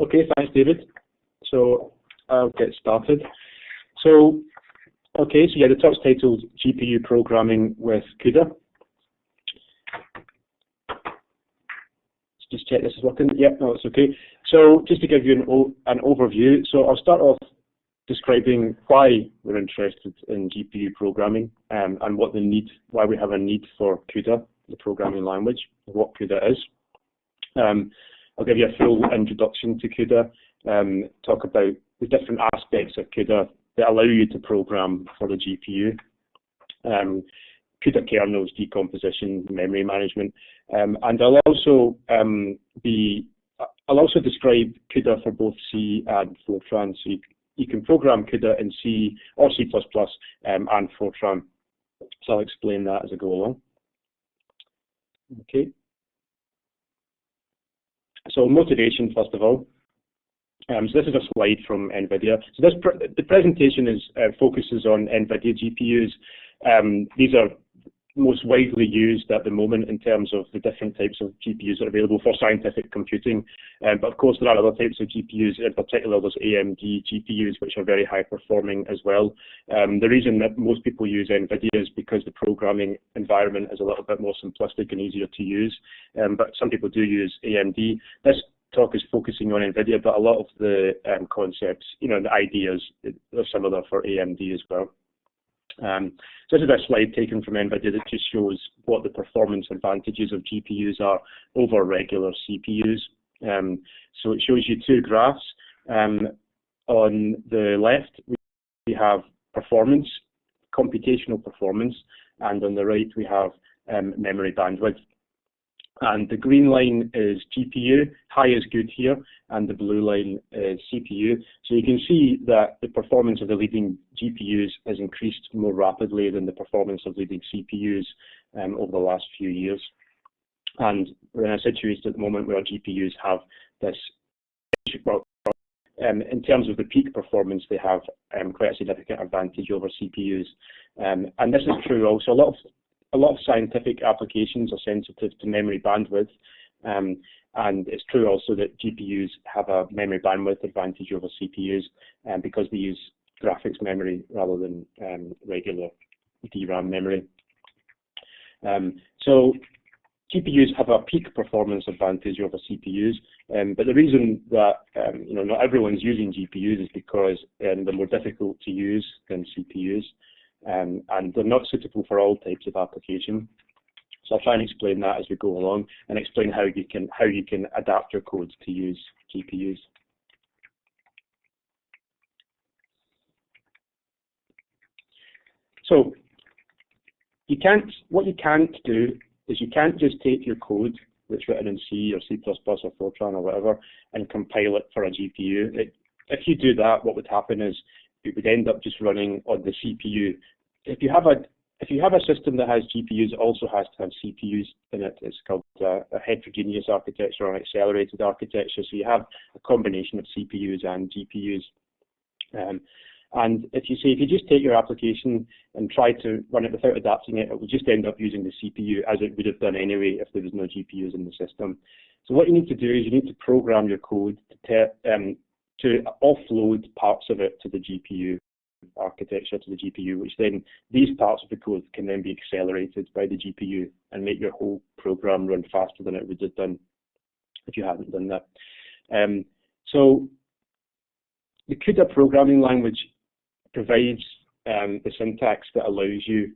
Okay, thanks, David. So I'll get started. So yeah, the talk's titled GPU Programming with CUDA. Let's just check this is working. Yep, no, it's okay. So just to give you an overview, so I'll start off describing why we're interested in GPU programming and why we have a need for CUDA, the programming language, what CUDA is. I'll give you a full introduction to CUDA, talk about the different aspects of CUDA that allow you to program for the GPU. CUDA kernels, decomposition, memory management, and I'll also describe CUDA for both C and Fortran. So you can program CUDA in C or C++ and Fortran. So I'll explain that as I go along. Okay. So motivation, first of all. So this is a slide from NVIDIA. So the presentation focuses on NVIDIA GPUs. These are most widely used at the moment in terms of the different types of GPUs that are available for scientific computing. But of course, there are other types of GPUs. In particular, there's AMD GPUs, which are very high performing as well. The reason that most people use NVIDIA is because the programming environment is a little bit more simplistic and easier to use. But some people do use AMD. This talk is focusing on NVIDIA, but a lot of the concepts, the ideas are similar for AMD as well. So this is a slide taken from NVIDIA that just shows what the performance advantages of GPUs are over regular CPUs. So it shows you two graphs. On the left, we have performance, computational performance, and on the right, we have memory bandwidth. And the green line is GPU, high is good here, and the blue line is CPU. So you can see that the performance of the leading GPUs has increased more rapidly than the performance of leading CPUs over the last few years. And we're in a situation at the moment where GPUs have this, in terms of the peak performance, they have quite a significant advantage over CPUs. And this is true also. A lot of scientific applications are sensitive to memory bandwidth, and it's true also that GPUs have a memory bandwidth advantage over CPUs because they use graphics memory rather than regular DRAM memory. So GPUs have a peak performance advantage over CPUs, but the reason that not everyone's using GPUs is because they're more difficult to use than CPUs. And they're not suitable for all types of application. So I'll try and explain that as we go along, and explain how you can adapt your codes to use GPUs. So what you can't do is you can't just take your code that's written in C or C++ or Fortran or whatever and compile it for a GPU. If you do that, what would happen is it would end up just running on the CPU. If you have a system that has GPUs, it also has to have CPUs in it. It's called a heterogeneous architecture or an accelerated architecture. So you have a combination of CPUs and GPUs. And if you just take your application and try to run it without adapting it, it would just end up using the CPU as it would have done anyway if there was no GPUs in the system. So what you need to do is you need to program your code to offload parts of it to the GPU architecture, to the GPU, which then these parts of the code can then be accelerated by the GPU and make your whole program run faster than it would have done if you hadn't done that. So the CUDA programming language provides the syntax that allows you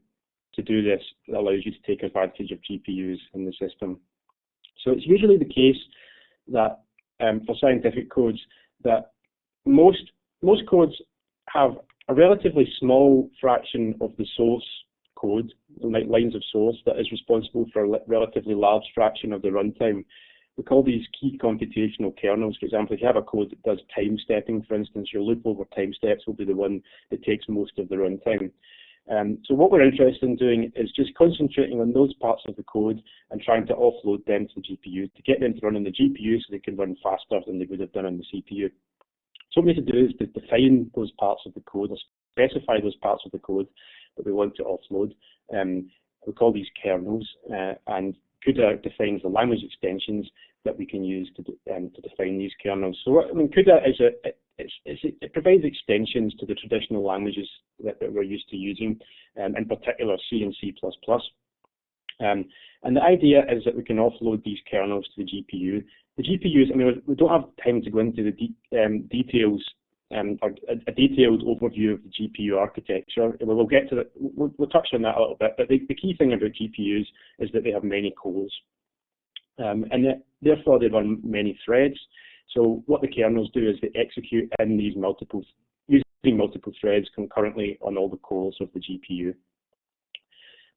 to do this, that allows you to take advantage of GPUs in the system. So it's usually the case that for scientific codes, that most codes have a relatively small fraction of the source code, like lines of source, that is responsible for a relatively large fraction of the runtime. We call these key computational kernels. For example, if you have a code that does time stepping, for instance, your loop over time steps will be the one that takes most of the runtime. So what we're interested in doing is just concentrating on those parts of the code and trying to offload them to the GPU, to get them to run on the GPU so they can run faster than they would have done on the CPU. So what we need to do is to define those parts of the code, or specify those parts of the code that we want to offload. We call these kernels, and CUDA defines the language extensions that we can use to define these kernels. So I mean, CUDA it provides extensions to the traditional languages that we're used to using, in particular C and C++. And the idea is that we can offload these kernels to the GPU. The GPUs, I mean, we don't have time to go into the details or a detailed overview of the GPU architecture. We'll get to that. We'll touch on that a little bit. But the key thing about GPUs is that they have many cores, and therefore they run many threads. So what the kernels do is they execute in these using multiple threads concurrently on all the cores of the GPU.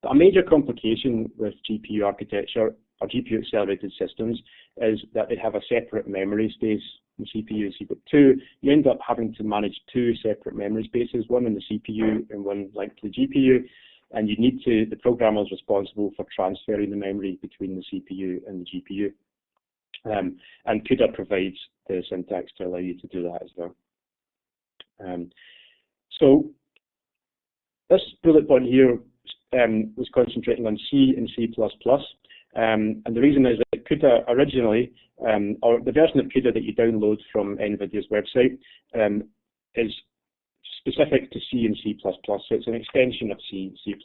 But a major complication with GPU architecture or GPU accelerated systems is that they have a separate memory space in CPUs. You've got two, you end up having to manage two separate memory spaces, one in the CPU and one linked to the GPU, and you need the programmer is responsible for transferring the memory between the CPU and the GPU. And CUDA provides the syntax to allow you to do that as well. So this bullet point here was concentrating on C and C++. And the reason is that CUDA originally, or the version of CUDA that you download from NVIDIA's website, is specific to C and C++, so it's an extension of C and C++.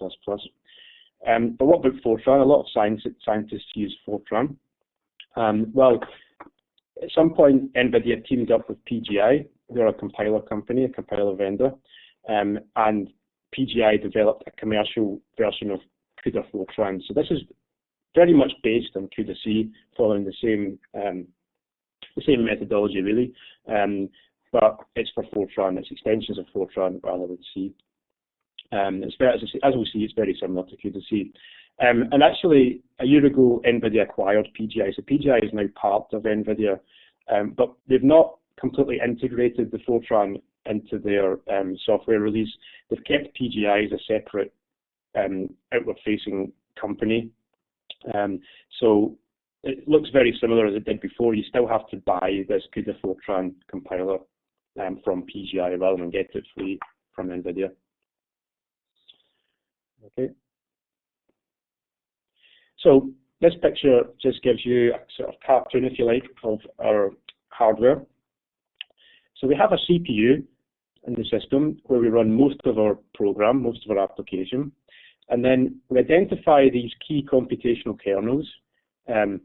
But what about Fortran? A lot of scientists use Fortran. Well, at some point, NVIDIA teamed up with PGI. They're a compiler company, a compiler vendor, and PGI developed a commercial version of CUDA Fortran. So this is very much based on CUDA C, following the same methodology really, but it's for Fortran. It's extensions of Fortran rather than C. As we'll see, it's very similar to CUDA C. And actually, a year ago, NVIDIA acquired PGI. So PGI is now part of NVIDIA, but they've not completely integrated the Fortran into their software release. They've kept PGI as a separate outward-facing company. So it looks very similar as it did before. You still have to buy this CUDA Fortran compiler from PGI rather than get it free from NVIDIA. Okay. So this picture just gives you a sort of cartoon, if you like, of our hardware. So we have a CPU in the system where we run most of our program, most of our application. And then we identify these key computational kernels that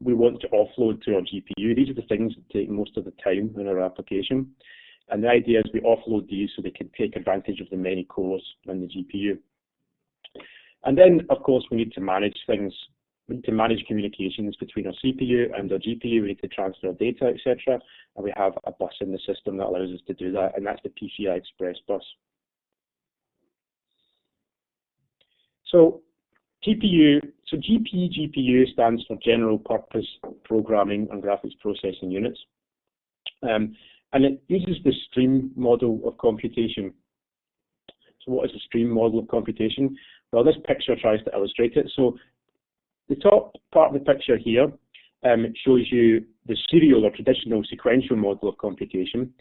we want to offload to our GPU. These are the things that take most of the time in our application. And the idea is we offload these so they can take advantage of the many cores in the GPU. And then, of course, we need to manage things. We need to manage communications between our CPU and our GPU. We need to transfer data, etc. And we have a bus in the system that allows us to do that, and that's the PCI Express bus. So GPU stands for General Purpose Programming and Graphics Processing Units. And it uses the stream model of computation. So what is the stream model of computation? Well, this picture tries to illustrate it. So the top part of the picture here shows you the serial or traditional sequential model of computation.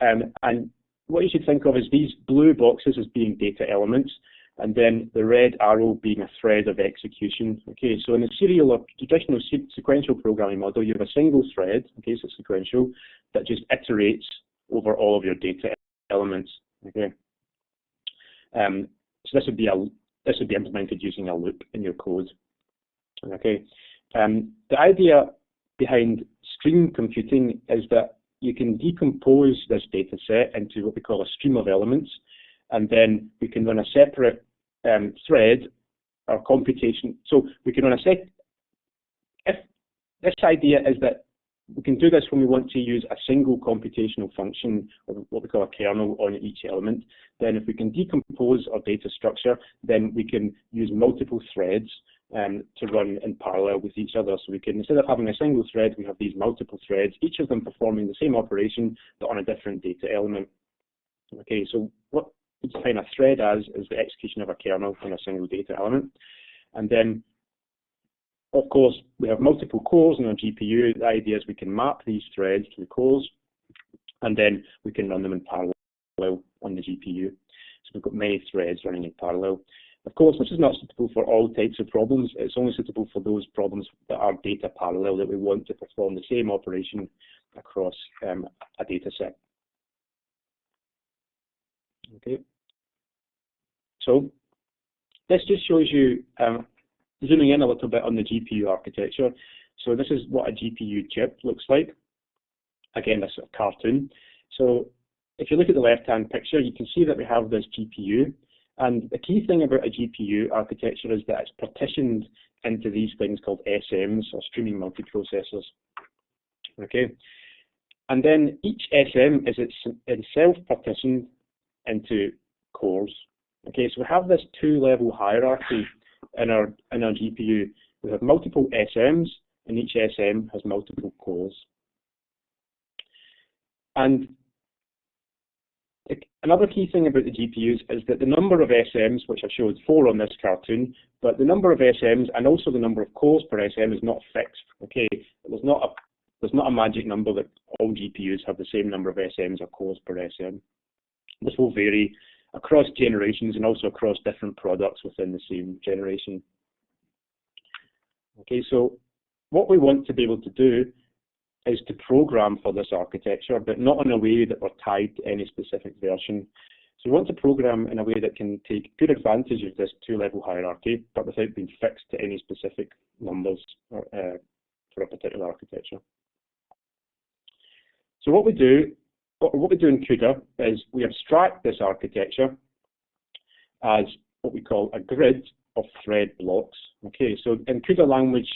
And what you should think of is these blue boxes as being data elements, and then the red arrow being a thread of execution. Okay, so in a serial or traditional sequential programming model, you have a single thread, okay, so it's sequential, that just iterates over all of your data elements. Okay, so this would be implemented using a loop in your code. Okay, the idea behind stream computing is that you can decompose this data set into what we call a stream of elements, and then we can run a separate thread or computation. So we can run a this idea is that we can do this when we want to use a single computational function, or what we call a kernel, on each element. Then if we can decompose our data structure, then we can use multiple threads to run in parallel with each other. So we can, instead of having a single thread, we have these multiple threads, each of them performing the same operation, but on a different data element. Okay, so what we define a thread as is the execution of a kernel on a single data element. And then, of course, we have multiple cores in our GPU. The idea is we can map these threads to the cores, and then we can run them in parallel on the GPU. So we've got many threads running in parallel. Of course, this is not suitable for all types of problems. It's only suitable for those problems that are data parallel, that we want to perform the same operation across a data set. Okay. So this just shows you, zooming in a little bit on the GPU architecture. So this is what a GPU chip looks like. Again, this sort of cartoon. So if you look at the left-hand picture, you can see that we have this GPU. And the key thing about a GPU architecture is that it's partitioned into these things called SMs, or streaming multiprocessors. Okay. And then each SM is itself partitioned into cores. Okay, so we have this two-level hierarchy in our GPU. We have multiple SMs, and each SM has multiple cores. And another key thing about the GPUs is that the number of SMs, which I showed 4 on this cartoon, but the number of SMs and also the number of cores per SM is not fixed. Okay, there's not a magic number that all GPUs have the same number of SMs or cores per SM. This will vary across generations and also across different products within the same generation. Okay, so what we want to be able to do is to program for this architecture, but not in a way that we're tied to any specific version. So we want to program in a way that can take good advantage of this two-level hierarchy, but without being fixed to any specific numbers for a particular architecture. So what we do in CUDA is we abstract this architecture as what we call a grid of thread blocks. Okay, so in CUDA language,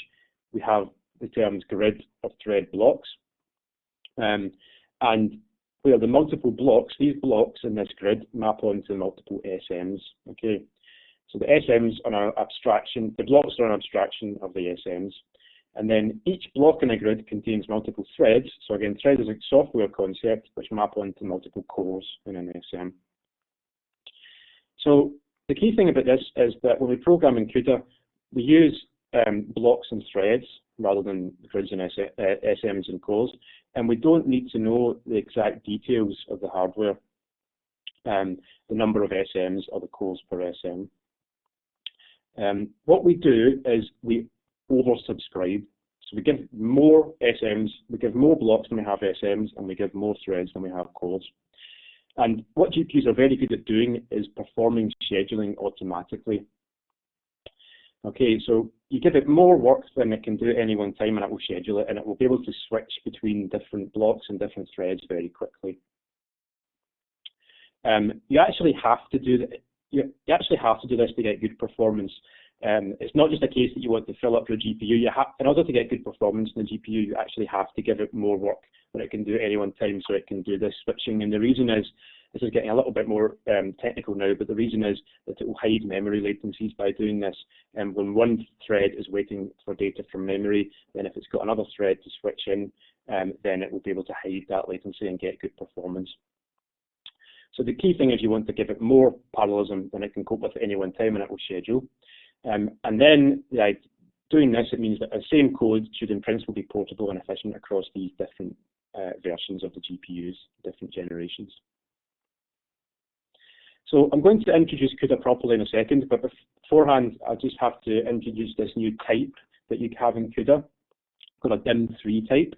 we have the terms grid of thread blocks, and where the multiple blocks, these blocks in this grid map onto multiple SMs. Okay, so the SMs are an abstraction, the blocks are an abstraction of the SMs, and then each block in a grid contains multiple threads. So again, thread is a software concept which map onto multiple cores in an SM. So the key thing about this is that when we program in CUDA, we use blocks and threads rather than grids and SMs and cores, and we don't need to know the exact details of the hardware, the number of SMs or the cores per SM. What we do is we oversubscribe. So we give more SMs, we give more blocks than we have SMs, and we give more threads than we have cores. And what GPUs are very good at doing is performing scheduling automatically. Okay, so you give it more work than it can do at any one time, and it will schedule it, and it will be able to switch between different blocks and different threads very quickly. You actually have to do that. You actually have to do this to get good performance. It's not just a case that you want to fill up your GPU. In order to get good performance in the GPU, you actually have to give it more work than it can do at any one time, so it can do this switching. And the reason is, this is getting a little bit more technical now, but the reason is that it will hide memory latencies by doing this. And when one thread is waiting for data from memory, then if it's got another thread to switch in, then it will be able to hide that latency and get good performance. So the key thing is you want to give it more parallelism than it can cope with at any one time, and it will schedule. And then doing this, it means that the same code should in principle be portable and efficient across these different versions of the GPUs, different generations. So I'm going to introduce CUDA properly in a second, but beforehand, I just have to introduce this new type that you have in CUDA, called a DIM3 type.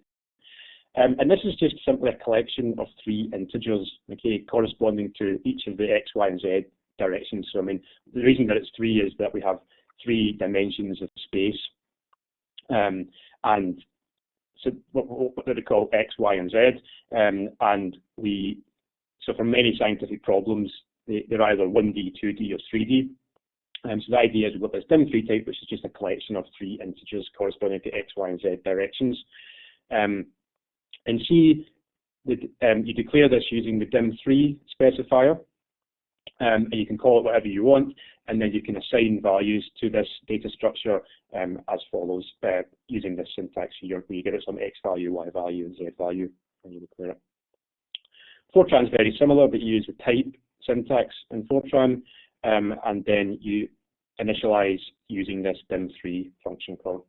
And this is just simply a collection of 3 integers, okay, corresponding to each of the X, Y, and Z directions. So I mean, the reason that it's 3 is that we have 3 dimensions of space, and so what do they call X, Y, and Z? And so for many scientific problems, they're either 1D, 2D, or 3D. So the idea is we've got this DIM3 type, which is just a collection of 3 integers corresponding to X, Y, and Z directions. And C, you declare this using the DIM3 specifier, and you can call it whatever you want, and then you can assign values to this data structure as follows, using this syntax here, where you give it some X value, Y value, and Z value, and you declare it. Fortran is very similar, but you use the type syntax in Fortran, and then you initialize using this DIM3 function call.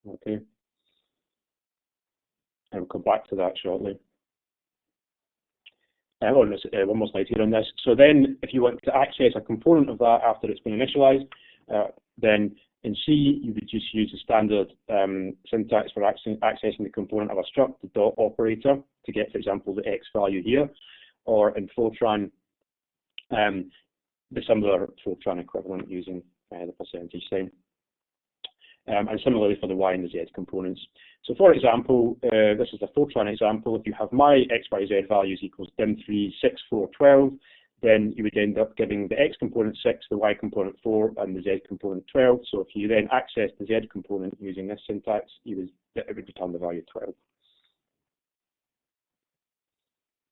Okay. I'll come back to that shortly. one more slide here on this. So then if you want to access a component of that after it's been initialized, then in C, you would just use the standard syntax for accessing the component of a struct, the dot operator, to get, for example, the X value here, or in Fortran, the similar Fortran equivalent using the percentage sign. And similarly for the Y and the Z components. So for example, this is a Fortran example. If you have my X, Y, Z values equals dim3, 6, 4, 12, then you would end up giving the X component 6, the Y component 4, and the Z component 12. So if you then access the Z component using this syntax, it would return the value 12.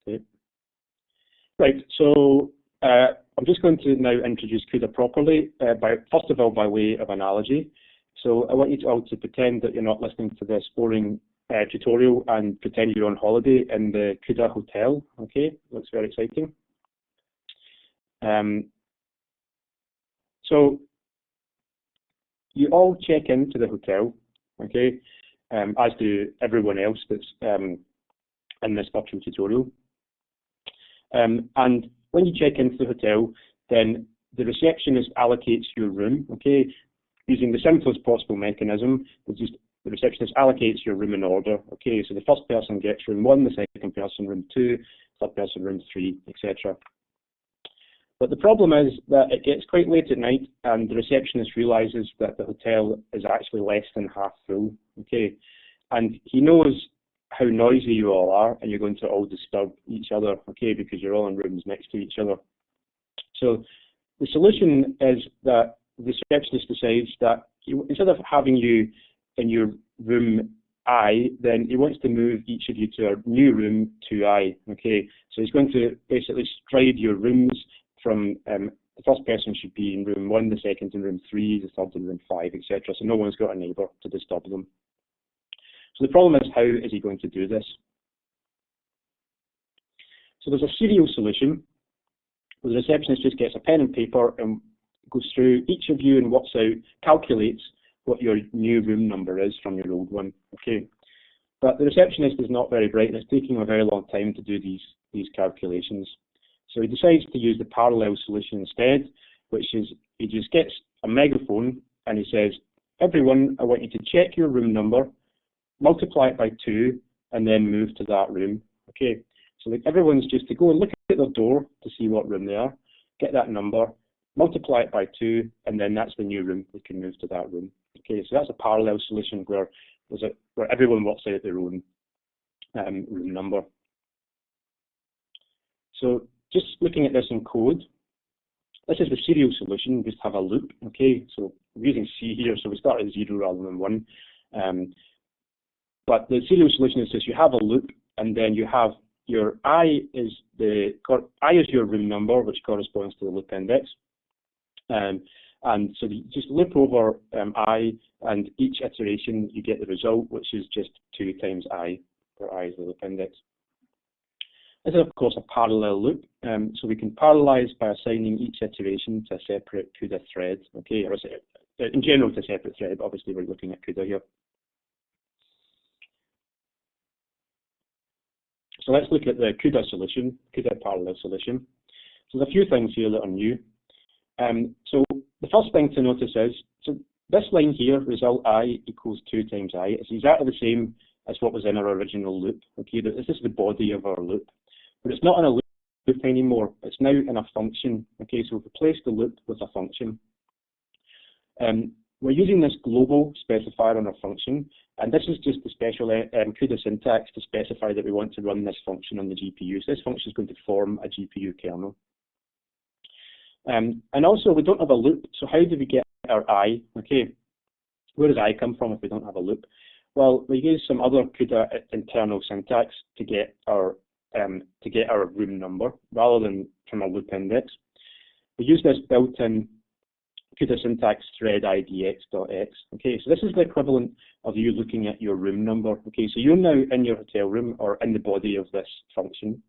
Okay. Right, so I'm just going to now introduce CUDA properly, first of all by way of analogy. So I want you all to pretend that you're not listening to this boring tutorial and pretend you're on holiday in the CUDA hotel. Okay, looks very exciting. So you all check into the hotel, okay, as do everyone else that's in this virtual tutorial. And when you check into the hotel, then the receptionist allocates your room, okay, using the simplest possible mechanism. The receptionist allocates your room in order, okay, so the first person gets room 1, the second person room 2, third person room 3, etc. But the problem is that it gets quite late at night and the receptionist realizes that the hotel is actually less than half full, okay, and he knows how noisy you all are and you're going to all disturb each other, okay, because you're all in rooms next to each other. So the solution is that the receptionist decides that instead of having you in your room I, then he wants to move each of you to a new room 2I, okay? So he's going to basically stride your rooms from the first person should be in room 1, the second in room 3, the third in room 5, etc. So no one's got a neighbour to disturb them. So the problem is, how is he going to do this? So there's a serial solution where the receptionist just gets a pen and paper and goes through each of you and works out, calculates what your new room number is from your old one, okay? But the receptionist is not very bright and it's taking a very long time to do these calculations. So he decides to use the parallel solution instead, which is he just gets a megaphone and he says, everyone, I want you to check your room number, multiply it by 2, and then move to that room, okay? So like everyone's just to go and look at their door to see what room they are, get that number, multiply it by 2, and then that's the new room. They can move to that room. Okay, so that's a parallel solution where everyone works out their own room number. So just looking at this in code, this is the serial solution. We just have a loop. Okay, so we're using C here, so we start at 0 rather than 1. But the serial solution is just you have a loop, and then you have your I is your room number, which corresponds to the loop index. And so you just loop over I, and each iteration you get the result, which is just 2 times I, where I is the loop index. This is of course a parallel loop, so we can parallelize by assigning each iteration to a separate CUDA thread, okay, or in general to a separate thread, but obviously we're looking at CUDA here. So let's look at the CUDA solution, CUDA parallel solution. So there's a few things here that are new. So the first thing to notice is, so this line here, result I equals 2 times I, is exactly the same as what was in our original loop. Okay, this is the body of our loop, but it's not in a loop anymore. It's now in a function. Okay, so we've replaced the loop with a function. We're using this global specifier on our function, and this is just the special CUDA syntax to specify that we want to run this function on the GPU. So this function is going to form a GPU kernel. And also we don't have a loop, so how do we get our I? Okay, where does I come from if we don't have a loop? Well, we use some other CUDA internal syntax to get our room number rather than from a loop index. We use this built-in CUDA syntax thread idx.x. Okay, so this is the equivalent of you looking at your room number. Okay, so you're now in your hotel room or in the body of this function,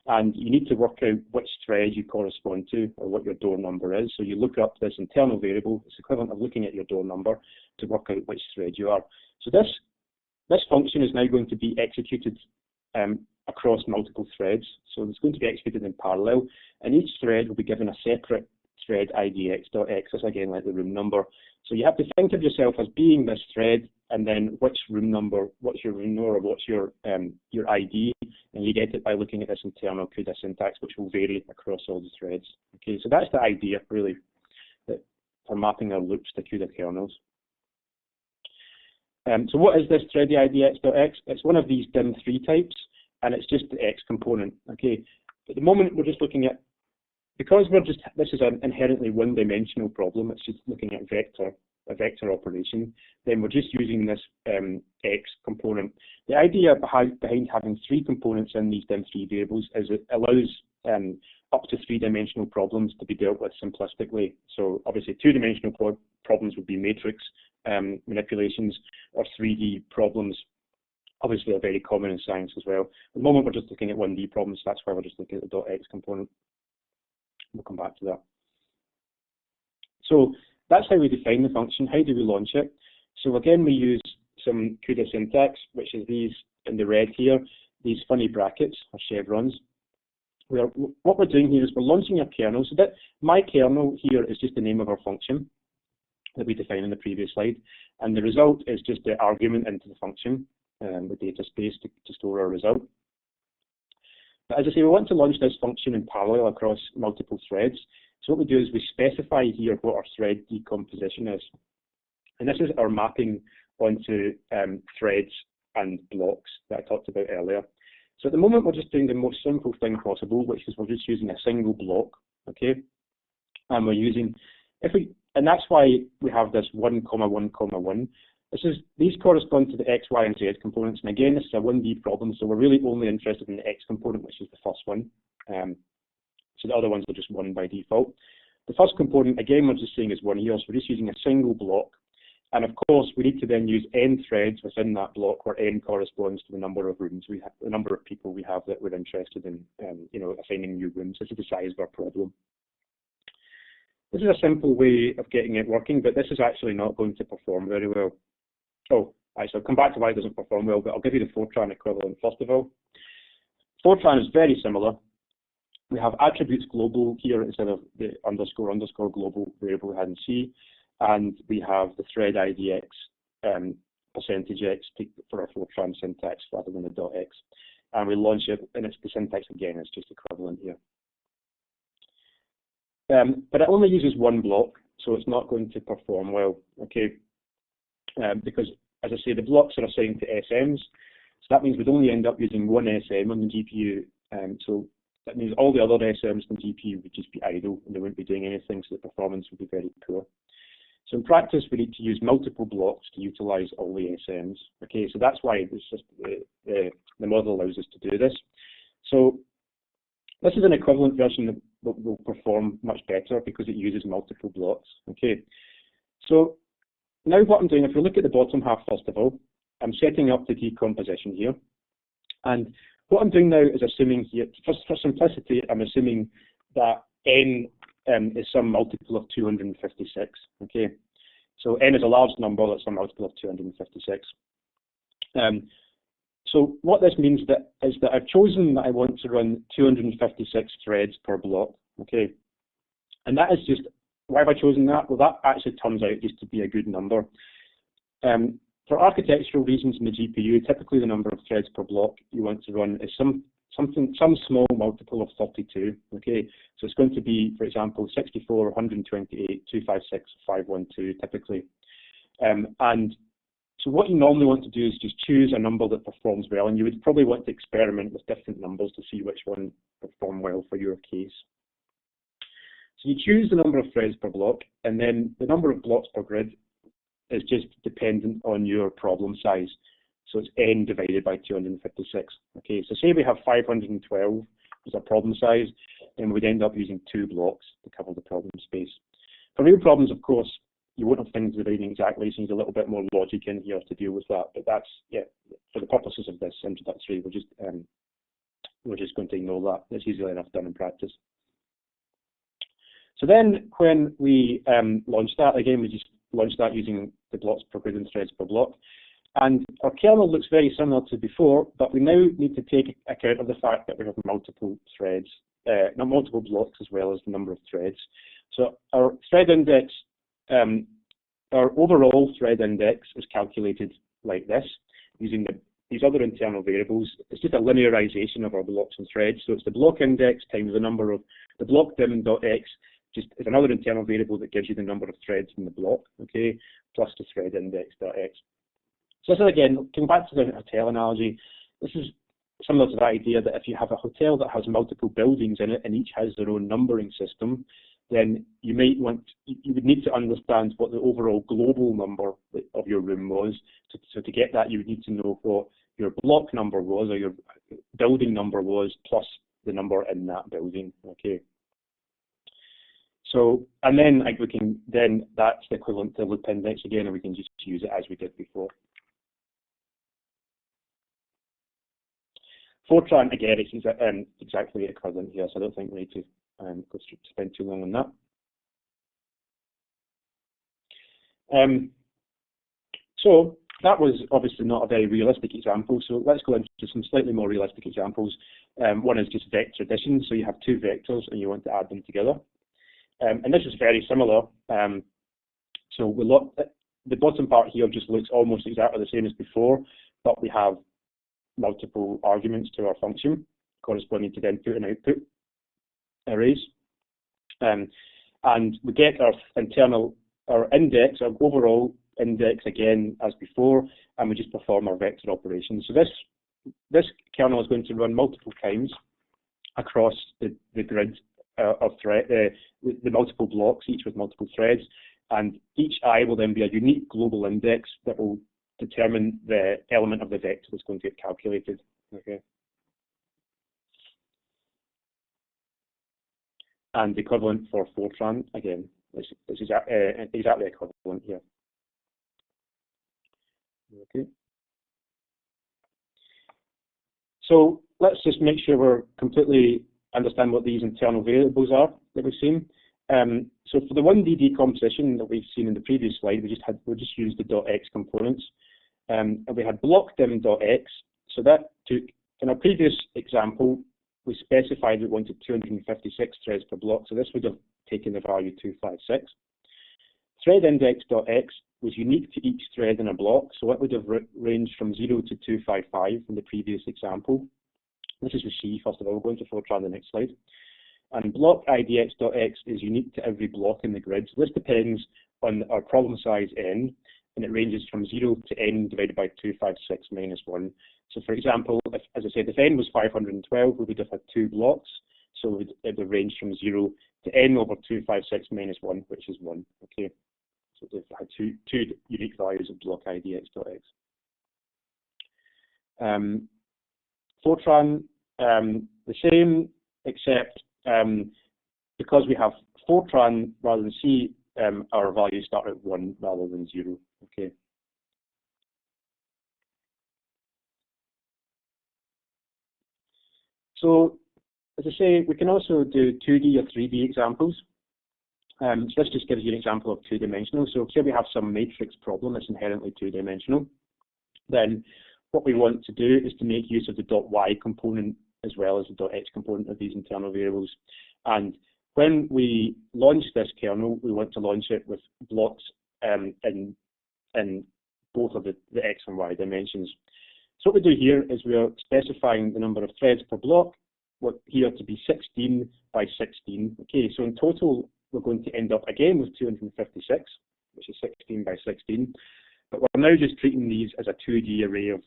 and you need to work out which thread you correspond to or what your door number is. So you look up this internal variable. It's equivalent of looking at your door number to work out which thread you are. So this function is now going to be executed across multiple threads. So it's going to be executed in parallel, and each thread will be given a separate thread idx.x. That's again like the room number. So you have to think of yourself as being this thread, and then which room number, what's your room number, what's your ID, and you get it by looking at this internal CUDA syntax, which will vary across all the threads. Okay, so that's the idea really, that for mapping our loops to CUDA kernels. So what is this thread idx.x? It's one of these dim3 types, and it's just the X component. Okay, at the moment we're just looking at, because this is an inherently one-dimensional problem, it's just looking at a vector operation, then we're just using this X component. The idea behind having 3 components in these dim3 variables is it allows up to 3-dimensional problems to be dealt with simplistically. So obviously 2-dimensional problems would be matrix manipulations, or 3D problems obviously are very common in science as well. At the moment we're just looking at 1D problems, so that's why we're just looking at the .x component. We'll come back to that. So that's how we define the function. How do we launch it? So again, we use some CUDA syntax, which is these in the red here, these funny brackets or chevrons. What we're doing here is we're launching a kernel. So that my kernel here is just the name of our function that we defined in the previous slide, and the result is just the argument into the function, the data space to store our result. But as I say, we want to launch this function in parallel across multiple threads. So what we do is we specify here what our thread decomposition is. And this is our mapping onto threads and blocks that I talked about earlier. So at the moment, we're just doing the most simple thing possible, which is we're just using a single block, okay? And we're using, and that's why we have this 1, 1, 1. These correspond to the X, Y, and Z components. And again, this is a 1D problem, so we're really only interested in the X component, which is the first one. So the other ones are just 1 by default. The first component, again, we're just saying is 1 here, so we're just using a single block. And of course, we need to then use n threads within that block, where n corresponds to the number of rooms we have, the number of people we have that we're interested in, assigning new rooms. This is the size of our problem. This is a simple way of getting it working, but this is actually not going to perform very well. Oh, actually, I'll come back to why it doesn't perform well, but I'll give you the Fortran equivalent first of all. Fortran is very similar. We have attributes global here instead of the underscore global variable we had in C, and we have the thread IDX %x for our Fortran syntax rather than the .x. And we launch it, and it's the syntax again, it's just equivalent here. But it only uses 1 block, so it's not going to perform well, okay? Because, as I say, the blocks are assigned to SMs, so that means we'd only end up using 1 SM on the GPU. So that means all the other SMs on the GPU would just be idle, and they wouldn't be doing anything, so the performance would be very poor. So in practice, we need to use multiple blocks to utilize all the SMs. Okay, so that's why the model allows us to do this. So this is an equivalent version that will perform much better because it uses multiple blocks. Okay, so now what I'm doing, if we look at the bottom half first of all, I'm setting up the decomposition here. And what I'm doing now is assuming here, for simplicity, I'm assuming that n is some multiple of 256. Okay, so n is a large number, that's some multiple of 256. So what this means is that I've chosen that I want to run 256 threads per block. Okay, and that is just, why have I chosen that? Well, that actually turns out just to be a good number. For architectural reasons in the GPU, typically the number of threads per block you want to run is some small multiple of 32. Okay, so it's going to be, for example, 64, 128, 256, 512 typically. And so what you normally want to do is just choose a number that performs well, and you would probably want to experiment with different numbers to see which one perform well for your case. So you choose the number of threads per block, and then the number of blocks per grid is just dependent on your problem size. So it's n divided by 256. Okay, so say we have 512 as a problem size, then we'd end up using 2 blocks to cover the problem space. For real problems, of course, you won't have things dividing exactly, so there's a little bit more logic in here to deal with that. But that's, yeah, for the purposes of this introductory, we're just going to ignore that. It's easily enough done in practice. So then when we launch that, again, we just launch that using the blocks per grid and threads per block. And our kernel looks very similar to before, but we now need to take account of the fact that we have multiple threads, not multiple blocks as well as the number of threads. So our thread index, our overall thread index is calculated like this, using these other internal variables. It's just a linearization of our blocks and threads. So it's the block index times the number of the block dim.x, just is another internal variable that gives you the number of threads in the block, okay, plus the thread index.x. So this is, again, coming back to the hotel analogy, this is similar to the idea that if you have a hotel that has multiple buildings in it and each has their own numbering system, then you would need to understand what the overall global number of your room was. So to get that, you would need to know what your block number was, or your building number was, plus the number in that building, okay? So, and then that's the equivalent to loop index again, and we can just use it as we did before. Fortran, again, it's exactly equivalent here, so I don't think we need to spend too long on that. So that was obviously not a very realistic example, so let's go into some slightly more realistic examples. One is just vector addition, so you have two vectors and you want to add them together. And this is very similar. So the bottom part here just looks almost exactly the same as before, but we have multiple arguments to our function corresponding to the input and output arrays. And we get our index, our overall index again as before, and we just perform our vector operations. So this kernel is going to run multiple times across the grid of the multiple blocks, each with multiple threads, and each I will then be a unique global index that will determine the element of the vector that's going to get calculated. Okay. And the equivalent for Fortran, again, this is exactly equivalent here. Okay. So let's just make sure we're completely understand what these internal variables are that we've seen. So for the 1D decomposition that we've seen in the previous slide, we just used the .x components. And we had block dim.x, so that took, in our previous example, we specified we wanted 256 threads per block, so this would have taken the value 256. Thread index.x was unique to each thread in a block, so it would have ranged from 0 to 255 in the previous example. This is with C, first of all. We'll go into Fortran the next slide. And block idx.x is unique to every block in the grid, so this depends on our problem size n, and it ranges from 0 to n divided by 256 minus 1. So for example, as I said, if n was 512, we would have had 2 blocks, so it would range from 0 to n over 256 minus 1, which is 1. Okay, so they've had two unique values of block idx.x. Fortran, the same, except because we have Fortran rather than C, our values start at 1 rather than 0. Okay. So, as I say, we can also do 2D or 3D examples. So this just gives you an example of two-dimensional. So say we have some matrix problem that's inherently two-dimensional. Then what we want to do is to make use of the .y component as well as the .x component of these internal variables. And when we launch this kernel, we want to launch it with blocks in both of the x and y dimensions. So what we do here is we are specifying the number of threads per block, what here to be 16 by 16. Okay, so in total, we're going to end up again with 256, which is 16 by 16. But we're now just treating these as a 2D array of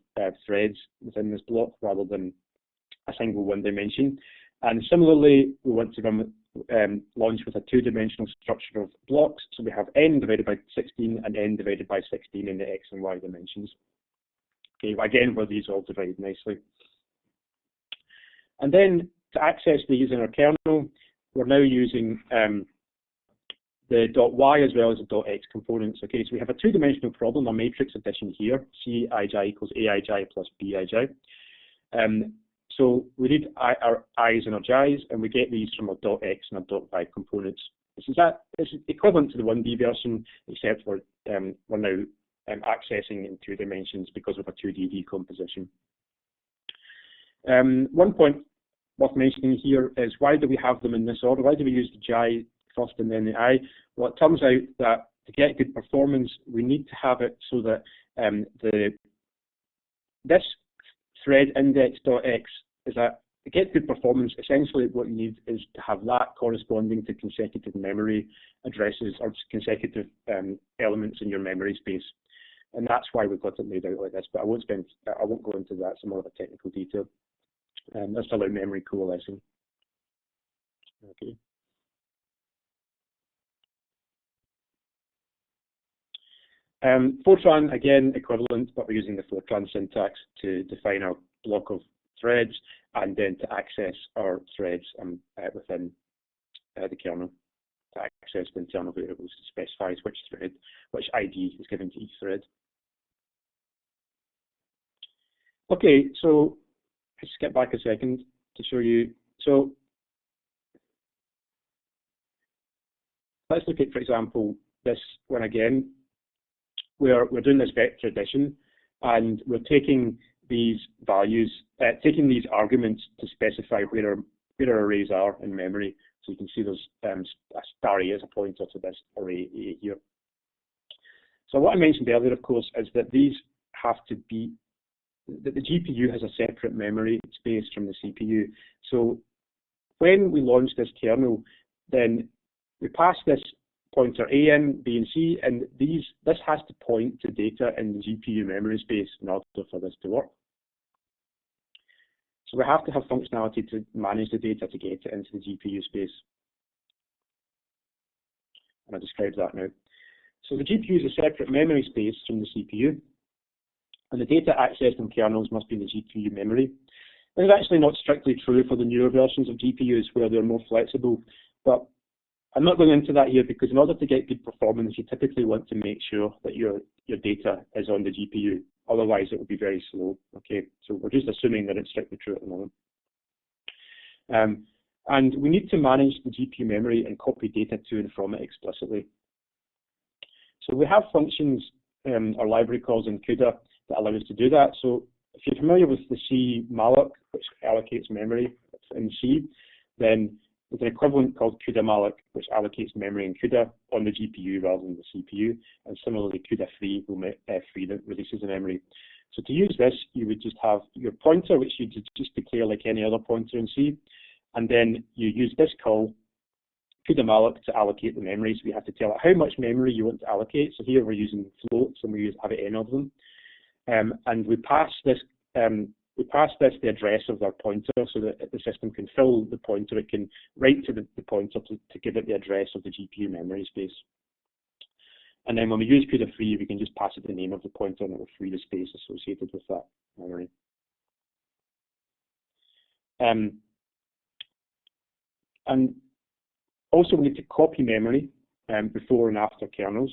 threads within this block rather than a single one dimension. And similarly, we want to launch with a two-dimensional structure of blocks. So we have n divided by 16 and n divided by 16 in the x and y dimensions. Okay, again, where these all divide nicely. And then to access these in our kernel, we're now using the .y as well as the .x components. Okay, so we have a two-dimensional problem, a matrix addition here, Cij equals Aij plus Bij. So we need our i's and our j's, and we get these from our .x and our .y components. This is equivalent to the 1D version, except we're now accessing in 2 dimensions because of a 2D decomposition. One point worth mentioning here is, why do we have them in this order? Why do we use the GI first and then the I? Well, it turns out that to get good performance, we need to have it so that this thread index.x is that to get good performance, essentially what you need is to have that corresponding to consecutive memory addresses or consecutive elements in your memory space. And that's why we've got it laid out like this, but I won't go into that, some more of a technical detail. That's to allow memory coalescing. Okay. Fortran, again, equivalent, but we're using the Fortran syntax to define our block of threads and then to access our threads within the kernel, to access the internal variables to specify which ID is given to each thread. Okay, so let's get back a second to show you. So let's look at, for example, this one again. We're doing this vector addition, and we're taking these values, taking these arguments to specify where our arrays are in memory. So you can see there's a star A as a pointer to this array A here. So what I mentioned earlier, of course, is that these have to be, that the GPU has a separate memory space from the CPU. So when we launch this kernel, then we pass this pointer A in, B and C, and this has to point to data in the GPU memory space in order for this to work. So we have to have functionality to manage the data to get it into the GPU space. And I'll describe that now. So the GPU is a separate memory space from the CPU, and the data accessed in kernels must be in the GPU memory. This is actually not strictly true for the newer versions of GPUs where they're more flexible, but I'm not going into that here because in order to get good performance, you typically want to make sure that your data is on the GPU. Otherwise, it will be very slow. Okay, so we're just assuming that it's strictly true at the moment. And we need to manage the GPU memory and copy data to and from it explicitly. So we have functions or library calls in CUDA that allow us to do that. So if you're familiar with the C malloc, which allocates memory in C, then there's an equivalent called CUDA-malloc, which allocates memory in CUDA on the GPU rather than the CPU. And similarly, CUDA-free will free that releases the memory. So to use this, you would just have your pointer, which you just declare like any other pointer in C. And then you use this call, CUDA-malloc, to allocate the memory. So we have to tell it how much memory you want to allocate. So here we're using floats, and we have n of them. And we pass this the address of our pointer so that the system can fill the pointer. It can write to the pointer to give it the address of the GPU memory space. And then when we use CUDA-free, we can just pass it the name of the pointer and it will free the space associated with that memory. And also we need to copy memory before and after kernels.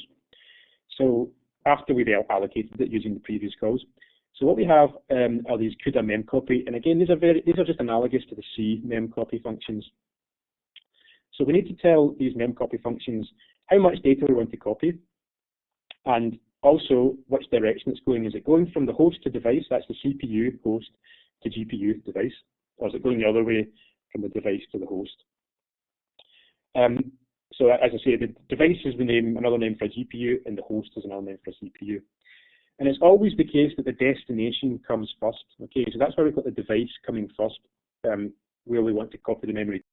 So after we've allocated it using the previous calls. So what we have are these CUDA memcopy, and again, these are just analogous to the C memcopy functions. So we need to tell these memcopy functions how much data we want to copy, and also which direction it's going. Is it going from the host to device, that's the CPU host, to GPU device, or is it going the other way from the device to the host? So as I say, the device is another name for a GPU, and the host is another name for a CPU. And it's always the case that the destination comes first. Okay, so that's why we've got the device coming first, where we want to copy the memory.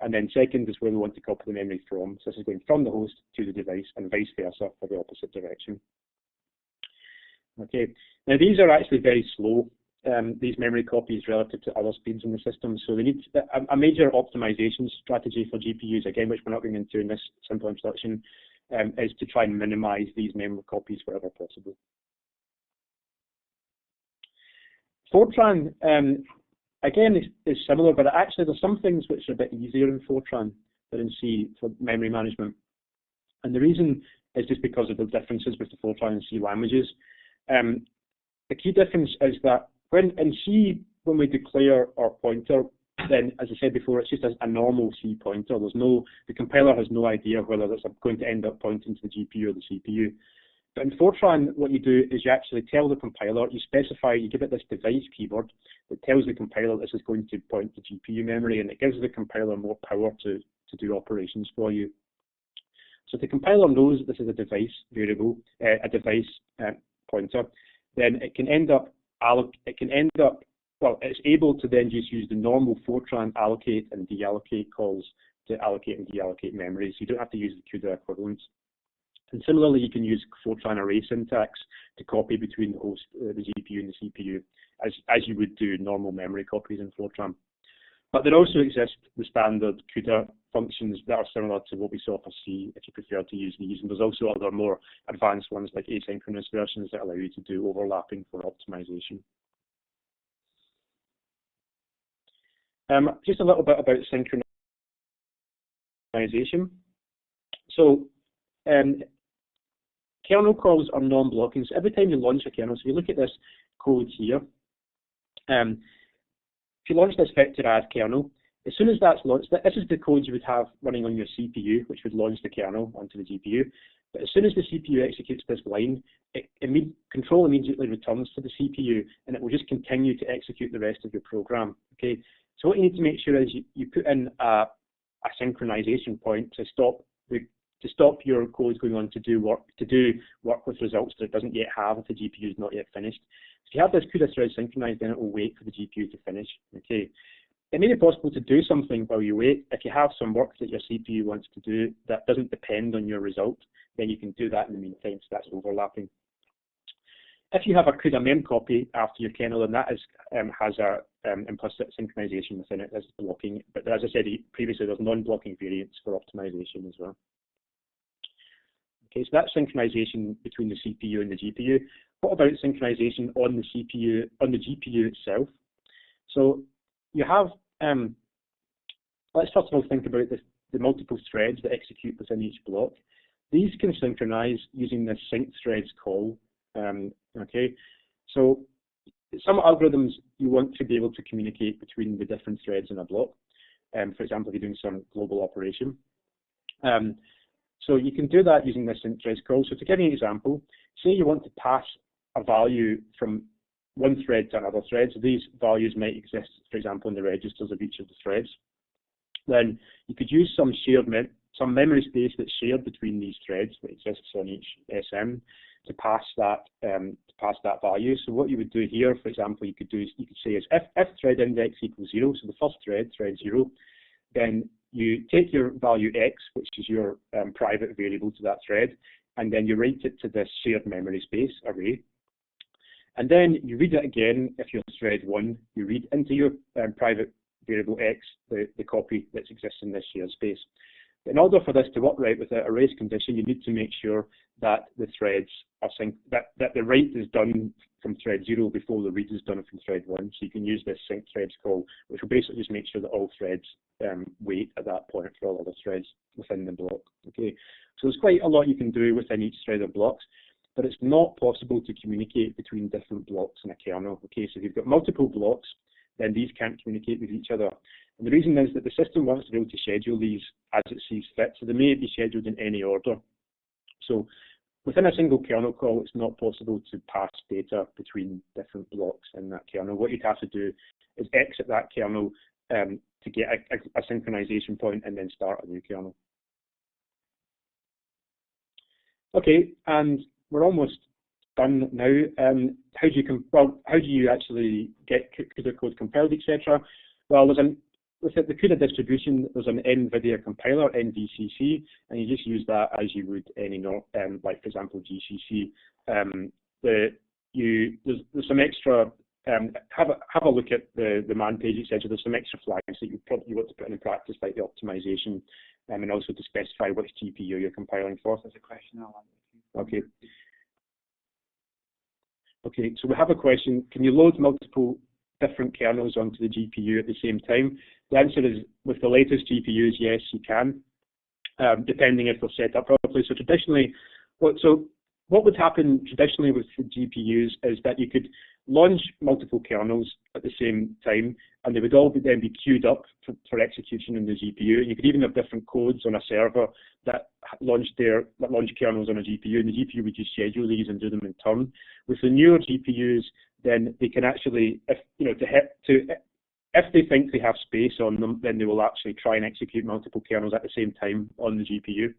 And then second is where we want to copy the memory from. So this is going from the host to the device and vice versa for the opposite direction. Okay, now these are actually very slow, these memory copies relative to other speeds in the system. So they need a major optimization strategy for GPUs, again, which we're not going into in this simple introduction, is to try and minimize these memory copies wherever possible. Fortran, again, is similar, but actually there's some things which are a bit easier in Fortran than in C for memory management. And the reason is just because of the differences with the Fortran and C languages. The key difference is that in C, when we declare our pointer, then, as I said before, it's just a normal C pointer. The compiler has no idea whether that's going to end up pointing to the GPU or the CPU. But in Fortran, what you do is you actually tell the compiler, you specify, you give it this device keyword that tells the compiler this is going to point to GPU memory, and it gives the compiler more power to do operations for you. So if the compiler knows this is a device variable, a device pointer, then it can end up, well, it's able to then just use the normal Fortran allocate and deallocate calls to allocate and deallocate memory, so you don't have to use the CUDA equivalents. And similarly, you can use Fortran array syntax to copy between the host, the GPU and the CPU, as you would do normal memory copies in Fortran. But there also exist the standard CUDA functions that are similar to what we saw for C, if you prefer to use these. And there's also other more advanced ones like asynchronous versions that allow you to do overlapping for optimization. Just a little bit about synchronization. So kernel calls are non-blocking. So every time you launch a kernel, so if you look at this code here, if you launch this vector add kernel, as soon as that's launched, this is the code you would have running on your CPU, which would launch the kernel onto the GPU. But as soon as the CPU executes this line, control immediately returns to the CPU, and it will just continue to execute the rest of your program. Okay. So what you need to make sure is you put in a synchronization point to stop your code going on to do work with results that it doesn't yet have if the GPU is not yet finished. If you have this CUDA thread synchronized, then it will wait for the GPU to finish. Okay. It may be possible to do something while you wait. If you have some work that your CPU wants to do that doesn't depend on your result, then you can do that in the meantime, so that's overlapping. If you have a CUDA mem copy after your kernel, then that has a implicit synchronization within it as blocking. But as I said previously, there's non-blocking variants for optimization as well. Okay, so that's synchronization between the CPU and the GPU. What about synchronization on the CPU, on the GPU itself? So you have, let's first of all think about the multiple threads that execute within each block. These can synchronize using this sync threads call. Okay, so some algorithms you want to be able to communicate between the different threads in a block. For example, if you're doing some global operation. So you can do that using this sync threads call. So to give you an example, say you want to pass a value from one thread to another thread. So these values might exist, for example, in the registers of each of the threads. Then you could use some memory space that's shared between these threads that exists on each SM to pass that value. So what you would do here, for example, you could say is if thread index equals 0, so the first thread 0, then you take your value x, which is your private variable to that thread, and then you write it to this shared memory space array. And then you read it again if you're thread 1, you read into your private variable x the copy that exists in this shared space. But in order for this to work right with a race condition, you need to make sure that the threads are synced, that the write is done from thread 0 before the read is done from thread 1. So you can use this sync threads call, which will basically just make sure that all threads wait at that point for all other threads within the block. Okay, so there's quite a lot you can do within each thread of blocks, but it's not possible to communicate between different blocks in a kernel. Okay, so if you've got multiple blocks, then these can't communicate with each other. And the reason is that the system wants to be able to schedule these as it sees fit, so they may be scheduled in any order. So within a single kernel call, it's not possible to pass data between different blocks in that kernel. What you'd have to do is exit that kernel to get a synchronization point and then start a new kernel. Okay, and we're almost done now. How do you actually get CUDA code compiled, etc.? Well, with the CUDA distribution, there's an NVIDIA compiler, NVCC, and you just use that as you would any, like for example GCC. There's some extra. Have a look at the man page, etc. There's some extra flags that you want to put in practice, like the optimization, and also to specify which GPU you're compiling for. There's a question. Okay. Okay, so we have a question. Can you load multiple different kernels onto the GPU at the same time? The answer is, with the latest GPUs, yes, you can, depending if they're set up properly. So traditionally, what would happen traditionally with the GPUs is that you could launch multiple kernels at the same time, and they would all then be queued up for execution in the GPU. You could even have different codes on a server that launch kernels on a GPU, and the GPU would just schedule these and do them in turn. With the newer GPUs, then they can actually, if they think they have space on them, then they will actually try and execute multiple kernels at the same time on the GPU.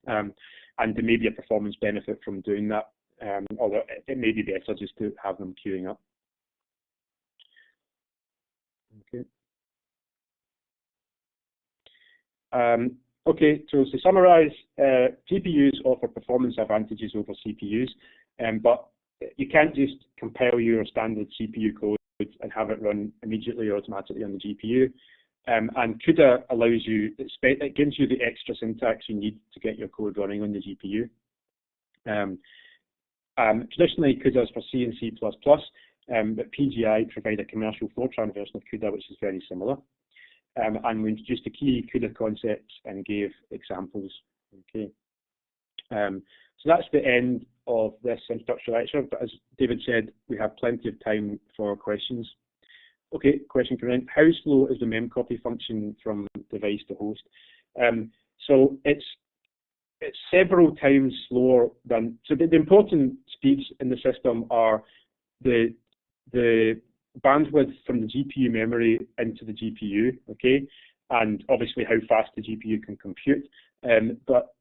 And there may be a performance benefit from doing that, although it may be better just to have them queuing up. Okay. Okay, so to summarize, GPUs offer performance advantages over CPUs, but you can't just compile your standard CPU code and have it run immediately or automatically on the GPU. And CUDA allows you, it gives you the extra syntax you need to get your code running on the GPU. Traditionally, CUDA is for C and C++, but PGI provide a commercial Fortran version of CUDA, which is very similar. And we introduced the key CUDA concepts and gave examples. Okay. So that's the end of this introductory lecture, but as David said, we have plenty of time for questions. Okay, question coming in. How slow is the memcopy function from device to host? So it's several times slower than, so the important speeds in the system are the bandwidth from the GPU memory into the GPU, okay, and obviously how fast the GPU can compute. But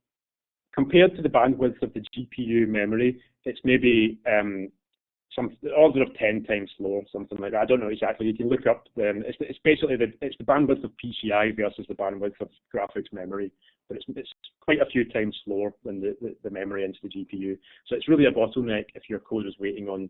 compared to the bandwidth of the GPU memory, it's maybe some order of 10 times slower, something like that. I don't know exactly. You can look up. It's basically the bandwidth of PCI versus the bandwidth of graphics memory, but it's quite a few times slower than the memory into the GPU. So it's really a bottleneck if your code is waiting on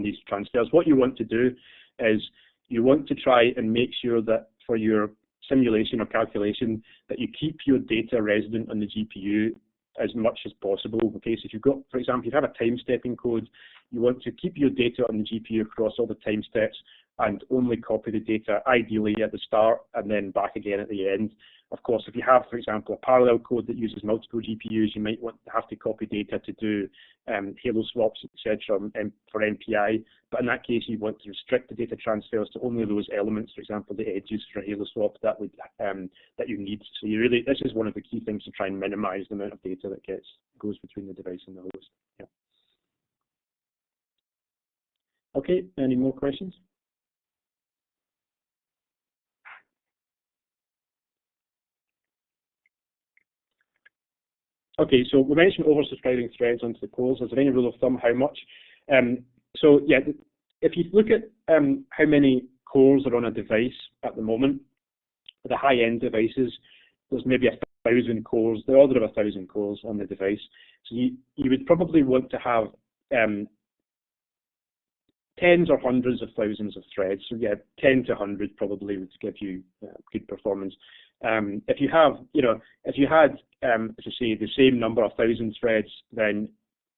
these transfers. What you want to do is you want to try and make sure that for your simulation or calculation that you keep your data resident on the GPU as much as possible. Okay, so if you've got, for example, you have a time stepping code, you want to keep your data on the GPU across all the time steps and only copy the data ideally at the start and then back again at the end. Of course, if you have, for example, a parallel code that uses multiple GPUs, you might want to have to copy data to do halo swaps, etc., for MPI. But in that case, you want to restrict the data transfers to only those elements, for example, the edges for a halo swap that you need. So this is one of the key things to try and minimize the amount of data that goes between the device and the host. Yeah. Okay, any more questions? Okay, so we mentioned oversubscribing threads onto the cores. Is there any rule of thumb how much? So yeah, if you look at how many cores are on a device at the moment, the high-end devices, there's maybe 1,000 cores, the order of 1,000 cores on the device. So you would probably want to have tens or hundreds of thousands of threads. So yeah, 10 to 100 probably would give you good performance. If you had, as I say, the same number of 1,000 threads, then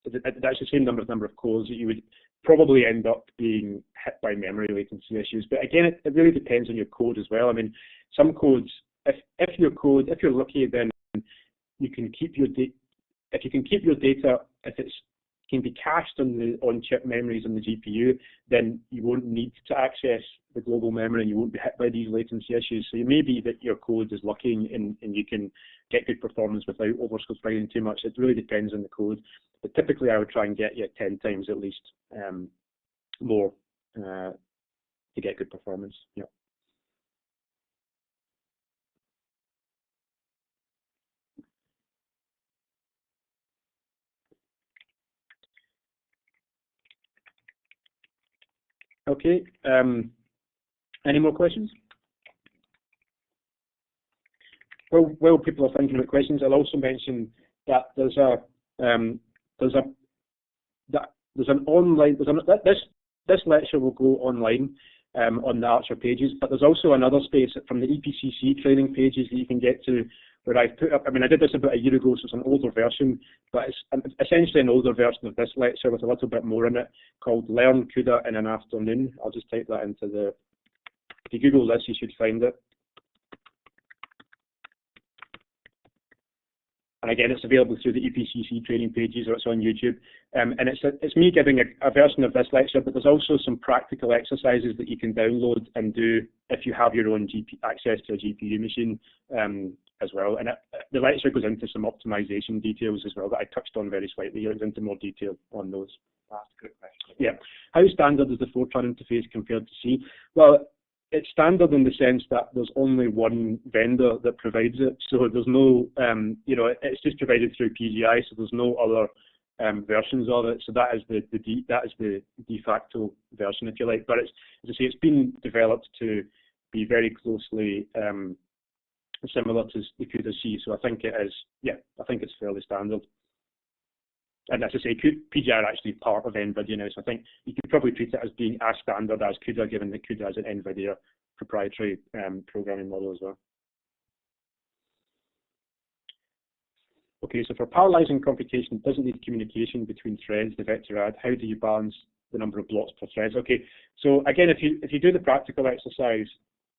that's the same number of cores that you would probably end up being hit by memory latency issues. But again, it really depends on your code as well. I mean, some codes, if you're lucky, then you can keep your data. If you can keep your data, if it can be cached on-chip memories on the GPU, then you won't need to access the global memory and you won't be hit by these latency issues. So it may be that your code is lucky and you can get good performance without oversubscribing too much. It really depends on the code. But typically I would try and get 10 times at least more to get good performance. Yeah. Okay. Any more questions? Well, people are thinking about questions. I'll also mention that there's an online. This lecture will go online on the Archer pages, but there's also another space from the EPCC training pages that you can get to, where I've put up. I mean, I did this about a year ago, so it's an older version, but it's essentially an older version of this lecture with a little bit more in it, called Learn CUDA in an Afternoon. I'll just type that into the. If you Google this, you should find it. And again, it's available through the EPCC training pages, or it's on YouTube. And it's me giving a version of this lecture, but there's also some practical exercises that you can download and do if you have your own access to a GPU machine as well. And the lecture goes into some optimization details as well that I touched on very slightly. It goes into more detail on those. That's a good question. Yeah. How standard is the Fortran interface compared to C? Well, it's standard in the sense that there's only one vendor that provides it, so there's no, it's just provided through PGI, so there's no other versions of it. So that is the de facto version, if you like. But it's, as I say, it's been developed to be very closely similar to the CUDA C. So I think it is, yeah, I think it's fairly standard. And as I say, PGI are actually part of NVIDIA now, so I think you could probably treat it as being as standard as CUDA, given that CUDA is an NVIDIA proprietary programming model as well. Okay, so for parallelizing computation, it doesn't need communication between threads, the vector add. How do you balance the number of blocks per thread? Okay, so again, if you do the practical exercise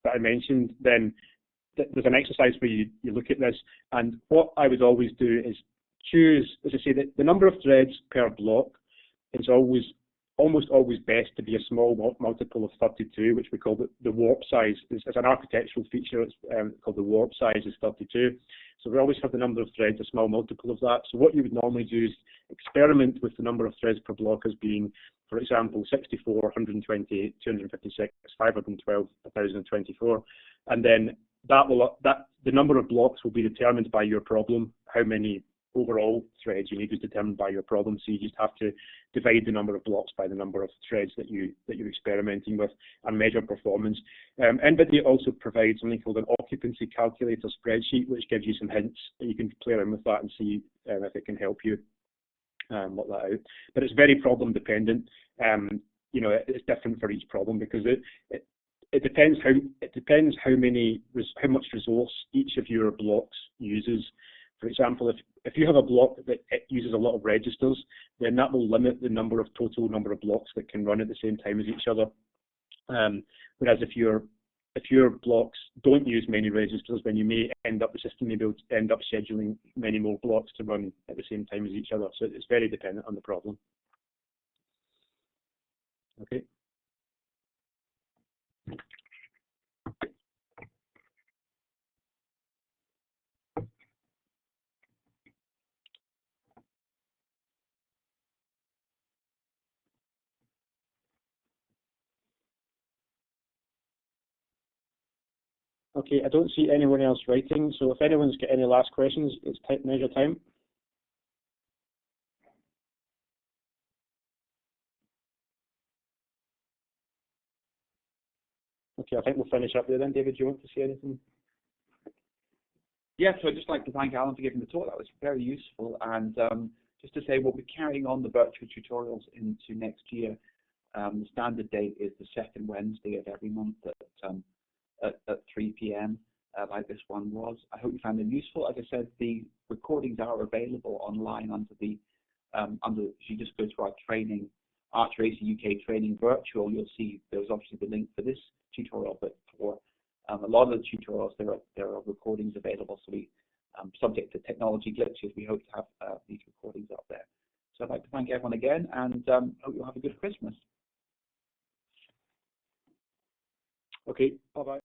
that I mentioned, then there's an exercise where you look at this, and what I would always do is choose, as I say, that the number of threads per block is almost always best to be a small multiple of 32, which we call the warp size. It's an architectural feature. It's called the warp size is 32. So we always have the number of threads a small multiple of that. So what you would normally do is experiment with the number of threads per block as being, for example, 64, 128, 256, 512, 1024, and then the number of blocks will be determined by your problem. How many overall threads you need is determined by your problem, so you just have to divide the number of blocks by the number of threads that you're experimenting with and measure performance. NVIDIA also provides something called an occupancy calculator spreadsheet, which gives you some hints, and you can play around with that and see if it can help you work that out. But it's very problem dependent. It's different for each problem because it depends how much resource each of your blocks uses. For example, if you have a block that uses a lot of registers, then that will limit the total number of blocks that can run at the same time as each other. Whereas if your blocks don't use many registers, then you may the system may end up scheduling many more blocks to run at the same time as each other. So it's very dependent on the problem. Okay. Okay, I don't see anyone else writing, so if anyone's got any last questions, it's measure time. Okay, I think we'll finish up there then. David, do you want to say anything? Yes, so I'd just like to thank Alan for giving the talk. That was very useful. And just to say, we'll be carrying on the virtual tutorials into next year. The standard date is the second Wednesday of every month at 3 p.m. Like this one was. I hope you found them useful. As I said, the recordings are available online if you just go to our training, ArchRacer UK Training Virtual, you'll see there's obviously the link for this tutorial, but for a lot of the tutorials, there are recordings available. So we, subject to technology glitches, we hope to have these recordings up there. So I'd like to thank everyone again, and hope you'll have a good Christmas. Okay, bye-bye.